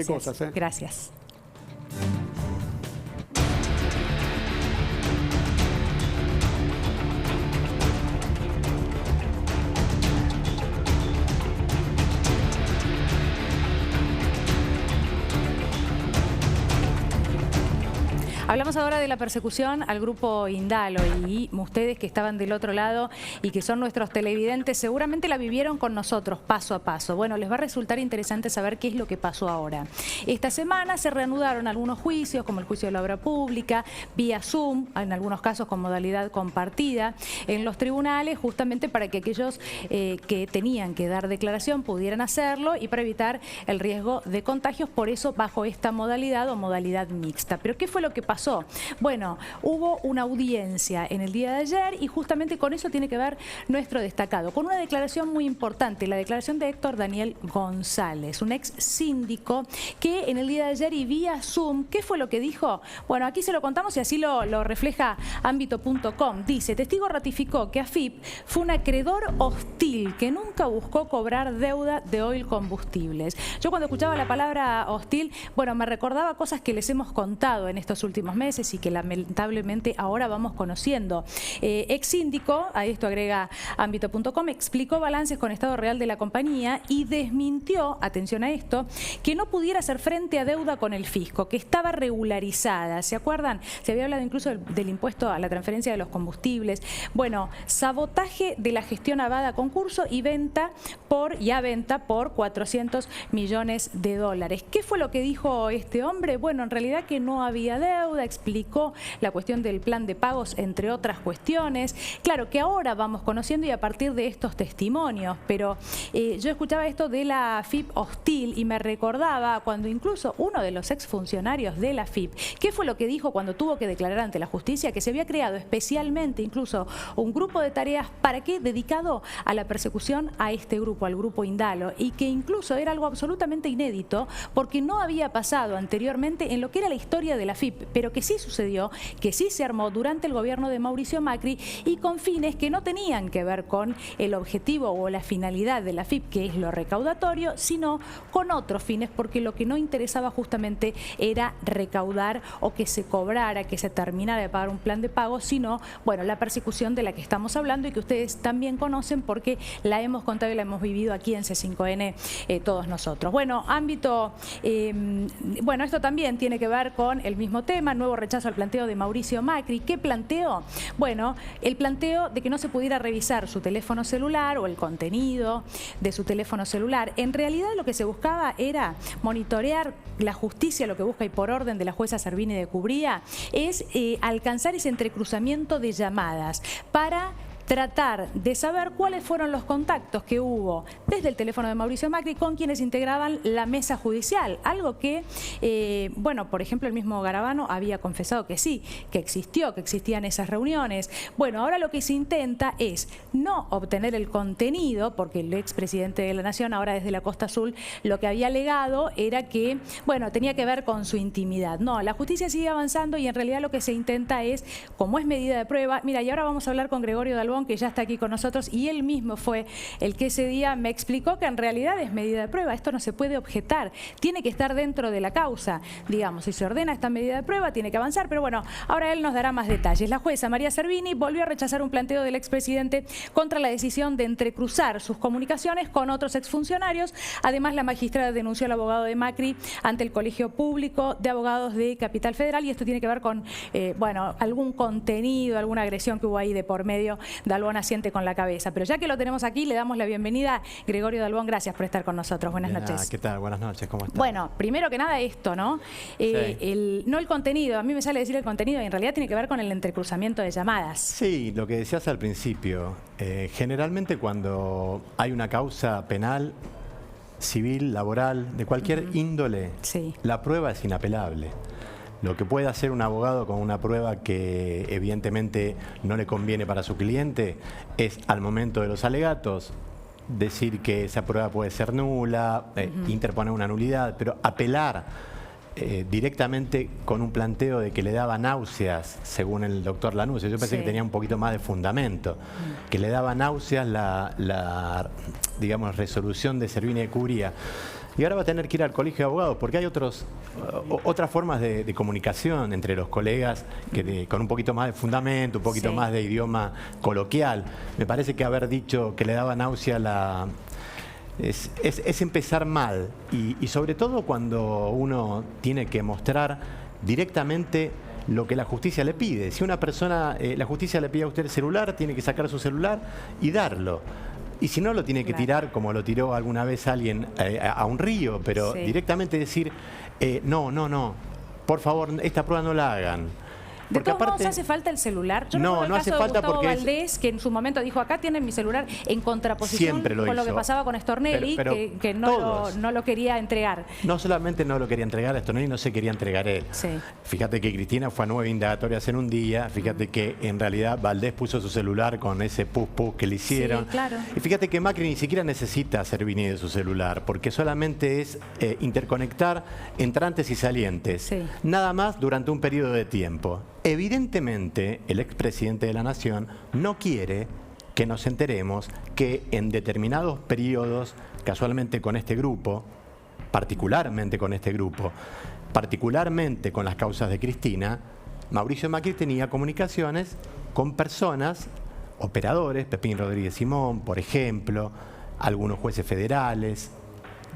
cosas, ¿eh? Gracias. Hablamos ahora de la persecución al grupo Indalo y ustedes que estaban del otro lado y que son nuestros televidentes seguramente la vivieron con nosotros paso a paso. Bueno, les va a resultar interesante saber qué es lo que pasó ahora. Esta semana se reanudaron algunos juicios, como el juicio de la obra pública, vía Zoom, en algunos casos con modalidad compartida, en los tribunales, justamente para que aquellos que tenían que dar declaración pudieran hacerlo y para evitar el riesgo de contagios, por eso bajo esta modalidad o modalidad mixta. Pero ¿qué fue lo que pasó? Bueno, hubo una audiencia en el día de ayer y justamente con eso tiene que ver nuestro destacado, con una declaración muy importante, la declaración de Héctor Daniel González, un ex síndico que en el día de ayer y vía Zoom, ¿qué fue lo que dijo? Bueno, aquí se lo contamos y así lo refleja ámbito.com. Dice, testigo ratificó que AFIP fue un acreedor hostil que nunca buscó cobrar deuda de Oil Combustibles. Yo cuando escuchaba la palabra hostil, bueno, me recordaba cosas que les hemos contado en estos últimos meses y que lamentablemente ahora vamos conociendo. Ex síndico, a esto agrega ámbito.com, explicó balances con estado real de la compañía y desmintió, atención a esto, que no pudiera hacer frente a deuda con el fisco, que estaba regularizada. ¿Se acuerdan? Se había hablado incluso del impuesto a la transferencia de los combustibles. Bueno, sabotaje de la gestión avada a concurso y venta por 400 millones de dólares. ¿Qué fue lo que dijo este hombre? Bueno, en realidad que no había deuda, explicó la cuestión del plan de pagos, entre otras cuestiones. Claro que ahora vamos conociendo y a partir de estos testimonios, pero yo escuchaba esto de la AFIP hostil y me recordaba cuando incluso uno de los exfuncionarios de la AFIP, ¿qué fue lo que dijo cuando tuvo que declarar ante la justicia? Que se había creado especialmente incluso un grupo de tareas, ¿para qué? Dedicado a la persecución a este grupo, al grupo Indalo, y que incluso era algo absolutamente inédito porque no había pasado anteriormente en lo que era la historia de la AFIP, pero que sí sucedió, que sí se armó durante el gobierno de Mauricio Macri y con fines que no tenían que ver con el objetivo o la finalidad de la AFIP, que es lo recaudatorio, sino con otros fines, porque lo que no interesaba justamente era recaudar o que se cobrara, que se terminara de pagar un plan de pago, sino, bueno, la persecución de la que estamos hablando y que ustedes también conocen porque la hemos contado y la hemos vivido aquí en C5N todos nosotros. Bueno, ámbito, bueno, esto también tiene que ver con el mismo tema, nuevo rechazo al planteo de Mauricio Macri. ¿Qué planteó? Bueno, el planteo de que no se pudiera revisar su teléfono celular o el contenido de su teléfono celular. En realidad lo que se buscaba era monitorear la justicia, lo que busca y por orden de la jueza Servini de Cubría, es alcanzar ese entrecruzamiento de llamadas para tratar de saber cuáles fueron los contactos que hubo desde el teléfono de Mauricio Macri con quienes integraban la mesa judicial. Algo que, bueno, por ejemplo, el mismo Garabano había confesado que sí, que existió, que existían esas reuniones. Bueno, ahora lo que se intenta es no obtener el contenido, porque el expresidente de la Nación, ahora desde la Costa Azul, lo que había alegado era que, bueno, tenía que ver con su intimidad. No, la justicia sigue avanzando y en realidad lo que se intenta es, como es medida de prueba, mira, y ahora vamos a hablar con Gregorio Dalbón, que ya está aquí con nosotros, y él mismo fue el que ese día me explicó que en realidad es medida de prueba, esto no se puede objetar, tiene que estar dentro de la causa, digamos, si se ordena esta medida de prueba tiene que avanzar, pero bueno, ahora él nos dará más detalles. La jueza María Servini volvió a rechazar un planteo del expresidente contra la decisión de entrecruzar sus comunicaciones con otros exfuncionarios. Además, la magistrada denunció al abogado de Macri ante el Colegio Público de Abogados de Capital Federal y esto tiene que ver con, bueno, algún contenido, alguna agresión que hubo ahí de por medio. Dalbón asiente con la cabeza. Pero ya que lo tenemos aquí, le damos la bienvenida. Gregorio Dalbón, gracias por estar con nosotros. Buenas noches. ¿Qué tal? Buenas noches, ¿cómo estás? Bueno, primero que nada esto, ¿no? Sí. No el contenido, a mí me sale decir el contenido y en realidad tiene que ver con el entrecruzamiento de llamadas. Sí, lo que decías al principio. Generalmente cuando hay una causa penal, civil, laboral, de cualquier índole, sí, la prueba es inapelable. Lo que puede hacer un abogado con una prueba que evidentemente no le conviene para su cliente es al momento de los alegatos decir que esa prueba puede ser nula, interponer una nulidad, pero apelar directamente con un planteo de que le daba náuseas, según el doctor Lanuse. Yo pensé que tenía un poquito más de fundamento, que le daba náuseas la digamos, resolución de Servini de Cubría. y ahora va a tener que ir al colegio de abogados, porque hay otras formas de comunicación entre los colegas con un poquito más de fundamento, un poquito más de idioma coloquial. Me parece que haber dicho que le daba náusea es empezar mal, y sobre todo cuando uno tiene que mostrar directamente lo que la justicia le pide. Si una persona, la justicia le pide a usted el celular, tiene que sacar su celular y darlo. Y si no, lo tiene que tirar, como lo tiró alguna vez alguien, a un río, pero directamente decir, no, por favor, esta prueba no la hagan. De todos modos, ¿hace falta el celular? Yo no hace falta, porque Valdés, que en su momento dijo, acá tienen mi celular, en contraposición con lo que pasaba con Stornelli, que no lo quería entregar. No solamente no lo quería entregar a Stornelli, no se quería entregar él. Fíjate que Cristina fue a 9 indagatorias en un día, fíjate que en realidad Valdés puso su celular con ese pus que le hicieron. Y fíjate que Macri ni siquiera necesita hacer venir de su celular, porque solamente es interconectar entrantes y salientes. Nada más durante un periodo de tiempo. Evidentemente, el expresidente de la Nación no quiere que nos enteremos que en determinados periodos, casualmente con este grupo, particularmente con las causas de Cristina, Mauricio Macri tenía comunicaciones con personas, operadores, Pepín Rodríguez Simón, por ejemplo, algunos jueces federales,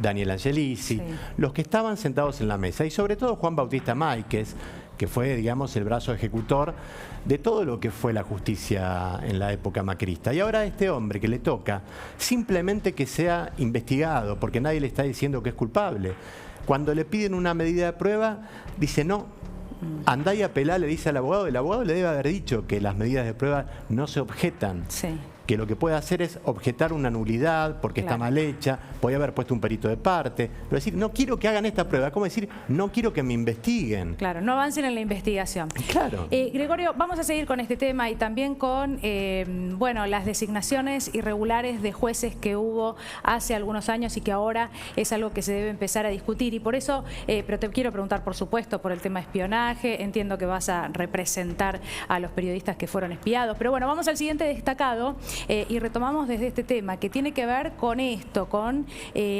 Daniel Angelici, los que estaban sentados en la mesa, y sobre todo Juan Bautista Máiquez, que fue, digamos, el brazo ejecutor de todo lo que fue la justicia en la época macrista. Y ahora a este hombre que le toca simplemente que sea investigado, porque nadie le está diciendo que es culpable. Cuando le piden una medida de prueba, dice no, andá y apelá, le dice al abogado. El abogado le debe haber dicho que las medidas de prueba no se objetan. Que lo que puede hacer es objetar una nulidad porque está mal hecha, podía haber puesto un perito de parte, pero decir, no quiero que hagan esta prueba, como decir, no quiero que me investiguen. Claro, no avancen en la investigación. Gregorio, vamos a seguir con este tema y también con las designaciones irregulares de jueces que hubo hace algunos años y que ahora es algo que se debe empezar a discutir. Y por eso, pero te quiero preguntar, por supuesto, por el tema de espionaje. Entiendo que vas a representar a los periodistas que fueron espiados, pero bueno, vamos al siguiente destacado. Y retomamos desde este tema que tiene que ver con esto, con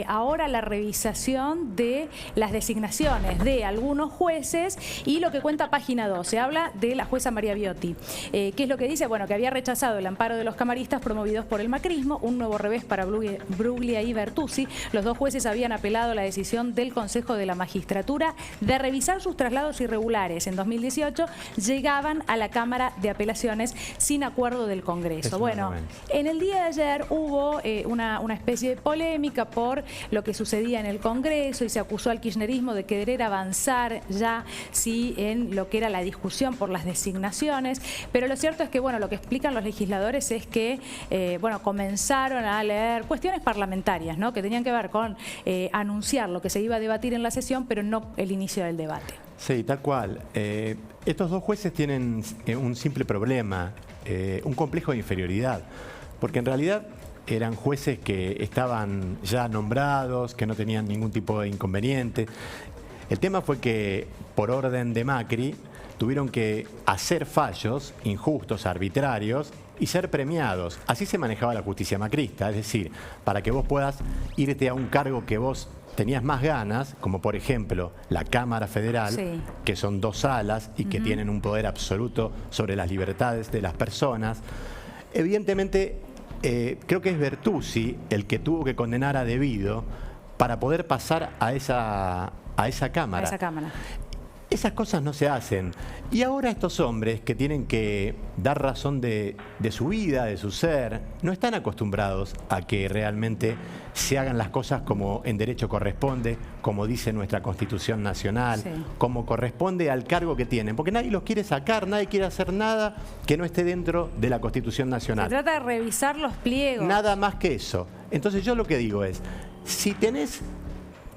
ahora la revisación de las designaciones de algunos jueces y lo que cuenta Página 12. Habla de la jueza María Biotti. ¿Qué es lo que dice? Bueno, que había rechazado el amparo de los camaristas promovidos por el macrismo, un nuevo revés para Bruglia y Bertuzzi. Los dos jueces habían apelado la decisión del Consejo de la Magistratura de revisar sus traslados irregulares. En 2018 llegaban a la Cámara de Apelaciones sin acuerdo del Congreso. Bueno, en el día de ayer hubo una especie de polémica por lo que sucedía en el Congreso y se acusó al kirchnerismo de querer avanzar ya en lo que era la discusión por las designaciones, pero lo cierto es que lo que explican los legisladores es que comenzaron a leer cuestiones parlamentarias, ¿no? Que tenían que ver con anunciar lo que se iba a debatir en la sesión, pero no el inicio del debate. Sí, tal cual. Estos dos jueces tienen un simple problema, un complejo de inferioridad, porque en realidad eran jueces que estaban ya nombrados, que no tenían ningún tipo de inconveniente. El tema fue que, por orden de Macri, tuvieron que hacer fallos injustos, arbitrarios, y ser premiados. Así se manejaba la justicia macrista, es decir, para que vos puedas irte a un cargo que vos tenías más ganas, como por ejemplo la Cámara Federal, que son 2 salas y que tienen un poder absoluto sobre las libertades de las personas. Evidentemente, creo que es Bertuzzi el que tuvo que condenar a debido para poder pasar a esa Cámara. Esas cosas no se hacen. Y ahora estos hombres que tienen que dar razón de su vida, de su ser, no están acostumbrados a que realmente se hagan las cosas como en derecho corresponde, como dice nuestra Constitución Nacional, como corresponde al cargo que tienen. Porque nadie los quiere sacar, nadie quiere hacer nada que no esté dentro de la Constitución Nacional. Se trata de revisar los pliegos. Nada más que eso. Entonces yo lo que digo es, si tenés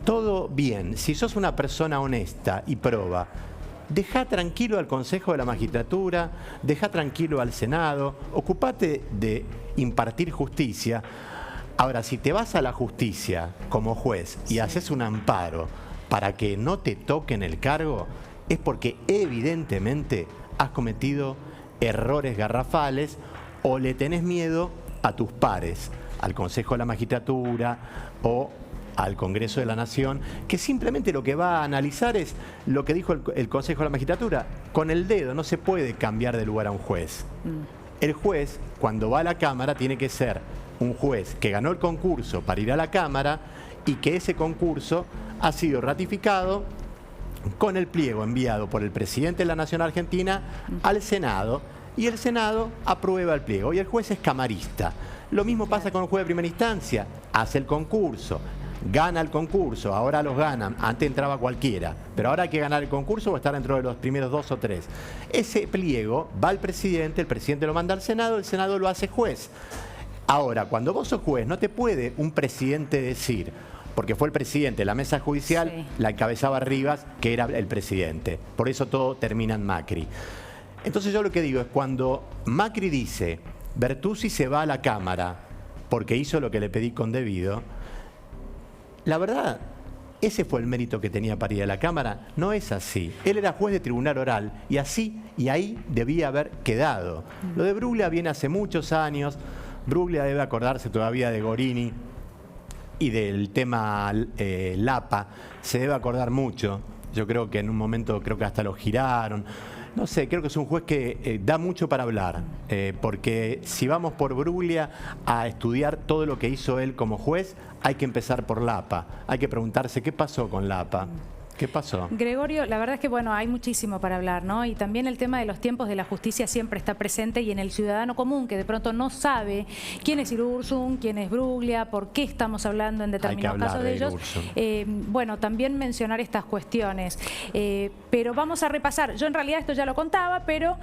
todo bien, si sos una persona honesta y proba, dejá tranquilo al Consejo de la Magistratura, dejá tranquilo al Senado, ocupate de impartir justicia. Ahora, si te vas a la justicia como juez y haces un amparo para que no te toquen el cargo, es porque evidentemente has cometido errores garrafales o le tenés miedo a tus pares, al Consejo de la Magistratura o al Congreso de la Nación, que simplemente lo que va a analizar es lo que dijo el Consejo de la Magistratura. Con el dedo no se puede cambiar de lugar a un juez. El juez, cuando va a la Cámara, tiene que ser un juez que ganó el concurso para ir a la Cámara y que ese concurso ha sido ratificado con el pliego enviado por el presidente de la Nación Argentina al Senado, y el Senado aprueba el pliego y el juez es camarista. Lo mismo pasa con el juez de primera instancia, hace el concurso, gana el concurso, ahora los ganan, antes entraba cualquiera, pero ahora hay que ganar el concurso o estar dentro de los primeros 2 o 3. Ese pliego va al presidente, el presidente lo manda al Senado, el Senado lo hace juez. Ahora, cuando vos sos juez, no te puede un presidente decir, porque fue el presidente de la mesa judicial, sí, la encabezaba Rivas, que era el presidente. Por eso todo termina en Macri. Entonces yo lo que digo es, cuando Macri dice, Bertuzzi se va a la Cámara porque hizo lo que le pedí con debido, la verdad, ese fue el mérito que tenía para ir a la Cámara. No es así. Él era juez de tribunal oral y así y ahí debía haber quedado. Lo de Bruglia viene hace muchos años. Bruglia debe acordarse todavía de Gorini y del tema Lapa. Se debe acordar mucho. Yo creo que en un momento creo que hasta lo giraron. No sé, creo que es un juez que da mucho para hablar, porque si vamos por Bruglia a estudiar todo lo que hizo él como juez, hay que empezar por Lapa. Hay que preguntarse qué pasó con Lapa. ¿Qué pasó? Gregorio, la verdad es que bueno, hay muchísimo para hablar, ¿no? Y también el tema de los tiempos de la justicia siempre está presente, y en el ciudadano común que de pronto no sabe quién es Irurzun, quién es Bruglia, por qué estamos hablando en determinados casos de ellos. Bueno, también mencionar estas cuestiones. Pero vamos a repasar. Yo en realidad esto ya lo contaba, pero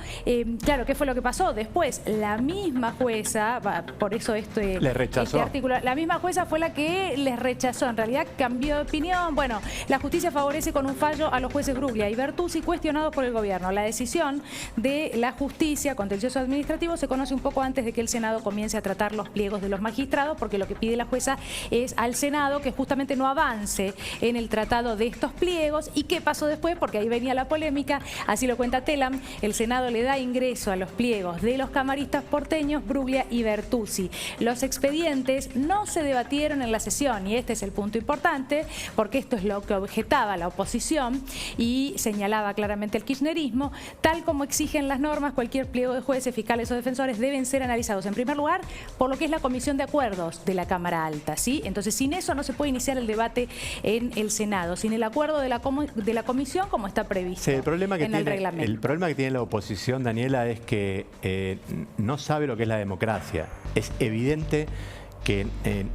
claro, ¿qué fue lo que pasó? Después, la misma jueza, por eso le rechazó. Este artículo, la misma jueza fue la que les rechazó. En realidad cambió de opinión. Bueno, la justicia favorece con un fallo a los jueces Bruglia y Bertuzzi cuestionados por el gobierno. La decisión de la justicia contencioso administrativo se conoce un poco antes de que el Senado comience a tratar los pliegos de los magistrados, porque lo que pide la jueza es al Senado que justamente no avance en el tratado de estos pliegos. ¿Y qué pasó después? Porque ahí venía la polémica, así lo cuenta Telam. El Senado le da ingreso a los pliegos de los camaristas porteños Bruglia y Bertuzzi. Los expedientes no se debatieron en la sesión, y este es el punto importante, porque esto es lo que objetaba la oposición y señalaba claramente el kirchnerismo. Tal como exigen las normas, cualquier pliego de jueces, fiscales o defensores deben ser analizados en primer lugar por lo que es la Comisión de Acuerdos de la Cámara Alta, ¿sí? Entonces, sin eso no se puede iniciar el debate en el Senado, sin el acuerdo de la comisión como está previsto, sí, el problema que en el reglamento. El problema que tiene la oposición, Daniela, es que no sabe lo que es la democracia. Es evidente que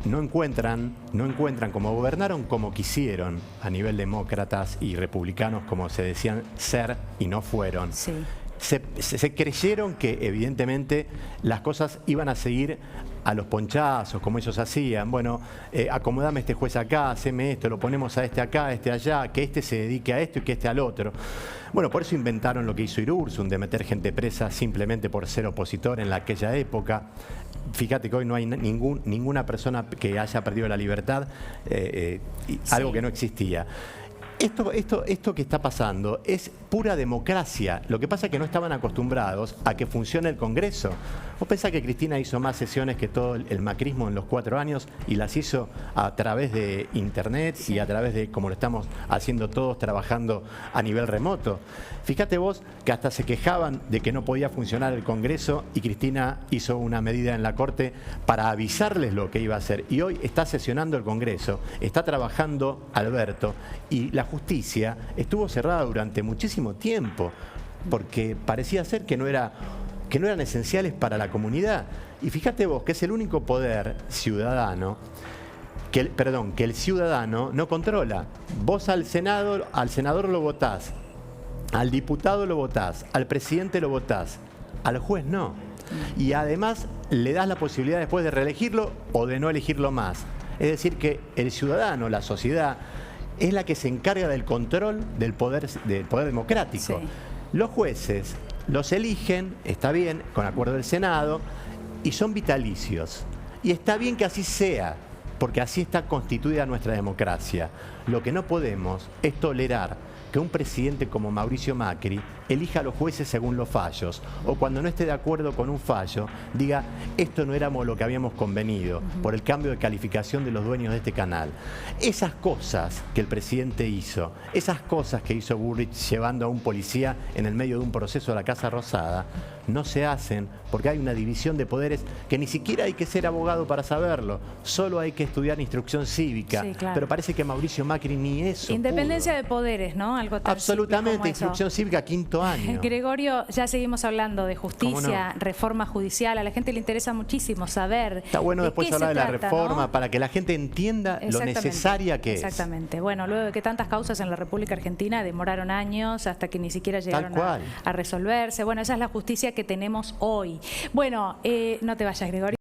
no encuentran como gobernaron como quisieron a nivel demócratas y republicanos, como se decían ser y no fueron. Sí. Se creyeron que evidentemente las cosas iban a seguir a los ponchazos, como ellos hacían. Bueno, acomodame este juez acá, haceme esto, lo ponemos a este acá, a este allá, que este se dedique a esto y que este al otro. Bueno, por eso inventaron lo que hizo Irurzun, de meter gente presa simplemente por ser opositor en aquella época. Fíjate que hoy no hay ninguna persona que haya perdido la libertad, algo que no existía. Esto que está pasando es pura democracia. Lo que pasa es que no estaban acostumbrados a que funcione el Congreso. ¿Vos pensás que Cristina hizo más sesiones que todo el macrismo en los 4 años y las hizo a través de internet y a través de, como lo estamos haciendo todos, trabajando a nivel remoto? Fíjate vos que hasta se quejaban de que no podía funcionar el Congreso y Cristina hizo una medida en la Corte para avisarles lo que iba a hacer. Y hoy está sesionando el Congreso, está trabajando Alberto, y la justicia estuvo cerrada durante muchísimo tiempo porque parecía ser que no eran esenciales para la comunidad. Y fíjate vos que es el único poder ciudadano que el ciudadano no controla. Vos al senador lo votás, al diputado lo votás, al presidente lo votás, al juez no. Y además le das la posibilidad después de reelegirlo o de no elegirlo más. Es decir, que el ciudadano, la sociedad, es la que se encarga del control del poder democrático. Sí. Los jueces los eligen, está bien, con acuerdo del Senado, y son vitalicios. Y está bien que así sea, porque así está constituida nuestra democracia. Lo que no podemos es tolerar que un presidente como Mauricio Macri elija a los jueces según los fallos, o cuando no esté de acuerdo con un fallo, diga, esto no éramos lo que habíamos convenido, por el cambio de calificación de los dueños de este canal. Esas cosas que el presidente hizo, esas cosas que hizo Bullrich llevando a un policía en el medio de un proceso a la Casa Rosada, no se hacen porque hay una división de poderes que ni siquiera hay que ser abogado para saberlo, solo hay que estudiar instrucción cívica, Sí, claro. pero parece que Mauricio Macri ni eso Independencia pudo. de poderes, ¿no? Algo tan Absolutamente, simple como eso. instrucción cívica, 5º año. Gregorio, ya seguimos hablando de justicia, ¿Cómo no? reforma judicial. A la gente le interesa muchísimo saber. Está bueno después qué hablar se de la trata, reforma ¿no? para que la gente entienda lo Exactamente, necesaria que es. Exactamente. Bueno, luego de que tantas causas en la República Argentina demoraron años hasta que ni siquiera llegaron cual. a resolverse. Bueno, esa es la justicia que tenemos hoy. Bueno, no te vayas, Gregorio.